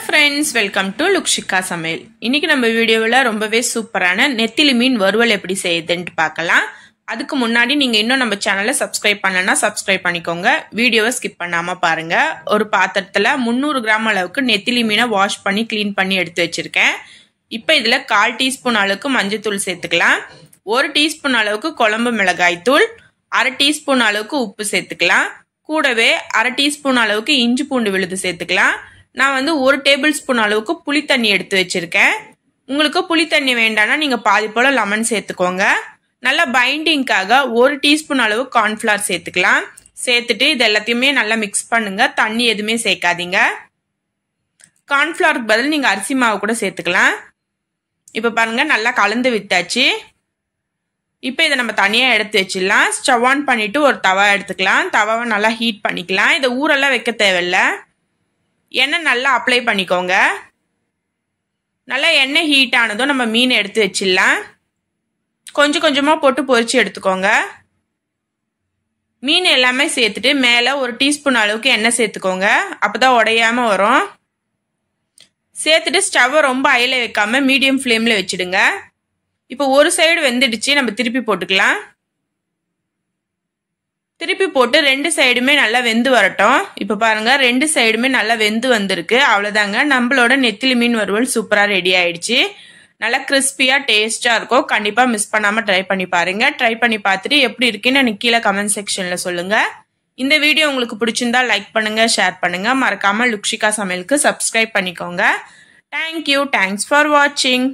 friends, welcome to Lukshika Samayal. இன்னைக்கு நம்ம வீடியோல ரொம்பவே சூப்பரான நெத்திலி மீன் வறுவல் எப்படி செய்யுதுன்னு பார்க்கலாம். அதுக்கு முன்னாடி நீங்க இன்னும் நம்ம சேனலை சப்ஸ்கிரைப் பண்ணலனா சப்ஸ்கிரைப் பண்ணிக்கோங்க. வீடியோவை ஸ்கிப் பண்ணாம பாருங்க. ஒரு பாத்திரத்துல 300 கிராம் அளவுக்கு நெத்திலி மீனை வாஷ் பண்ணி க்ளீன் பண்ணி எடுத்து வச்சிருக்கேன். இப்போ இதுல 1/4 டீஸ்பூன் அளவுக்கு மஞ்சள் தூள் சேர்த்துக்கலாம். 1 டீஸ்பூன் அளவுக்கு குழம்பு மிளகாய் தூள், 1/2 டீஸ்பூன் அளவுக்கு உப்பு சேர்த்துக்கலாம். கூடவே 1/2 டீஸ்பூன் அளவுக்கு இஞ்சி பூண்டு விழுது சேர்த்துக்கலாம். நான் வந்து 1 டேபிள் ஸ்பூன் அளவுக்கு புளி தண்ணி எடுத்து வச்சிருக்கேன். உங்களுக்கு புளி தண்ணி வேண்டாம்னா நீங்க பாதி போல லெமன் சேர்த்துக்கோங்க. நல்லா பைண்டிங்காக 1 டீஸ்பூன் அளவு கார்ன்ஃபிளவர் சேர்த்துக்கலாம். சேர்த்துட்டு இது எல்லாத்தையுமே நல்லா மிக்ஸ் பண்ணுங்க. தண்ணி எதுவுமே சேர்க்காதீங்க. கார்ன்ஃபிளவருக்கு பதில் நீங்க அரிசி மாவு கூட சேர்த்துக்கலாம். இப்ப பாருங்க நல்லா கலந்து விட்டாச்சு. இப்போ இதை நம்ம தனியா எடுத்து வச்சிடலாம். ஸ்டவ் ஆன் பண்ணிட்டு ஒரு தவா எடுத்துக்கலாம். தவாவை நல்லா ஹீட் பண்ணிக்கலாம். இதை ஊரெல்லாம் வைக்க தேவையில்லை. எண்ணெய் நல்லா அப்ளை பண்ணிக்கோங்க. நல்லா எண்ணெய் ஹீட் ஆனதும் நம்ம மீன் எடுத்து வச்சிடலாம். கொஞ்சம் கொஞ்சமாக போட்டு பொரிச்சு எடுத்துக்கோங்க. மீன் எல்லாமே சேர்த்துட்டு மேலே 1 டீஸ்பூன் அளவுக்கு எண்ணெய் சேர்த்துக்கோங்க. அப்போதான் உடையாம வரும். சேர்த்துட்டு ஸ்டவ்வை ரொம்ப ஹைல வைக்காம மீடியம் ஃப்ளேமில் வச்சுடுங்க. இப்போ ஒரு சைடு வெந்துடுச்சு. நம்ம திருப்பி போட்டுக்கலாம். திருப்பி போட்டு 2 சைடுமே நல்லா வெந்து வரட்டும். இப்போ பாருங்க 2 சைடுமே நல்லா வெந்து வந்திருக்கு. அவ்வளோதாங்க, நம்மளோட நெத்திலி மீன் வறுவல் சூப்பராக ரெடி ஆயிடுச்சு. நல்லா கிறிஸ்பியா டேஸ்டா இருக்கும். கண்டிப்பா மிஸ் பண்ணாம ட்ரை பண்ணி பாருங்க. ட்ரை பண்ணி பார்த்துட்டு எப்படி இருக்குன்னு எனக்கு கீழே கமெண்ட் செக்ஷன்ல சொல்லுங்க. இந்த வீடியோ உங்களுக்கு பிடிச்சிருந்தா லைக் பண்ணுங்க, ஷேர் பண்ணுங்க. மறக்காம லுக்ஷிகா சமையலுக்கு சப்ஸ்கிரைப் பண்ணிக்கோங்க. தேங்க்யூ. தேங்க்ஸ் ஃபார் வாட்சிங்.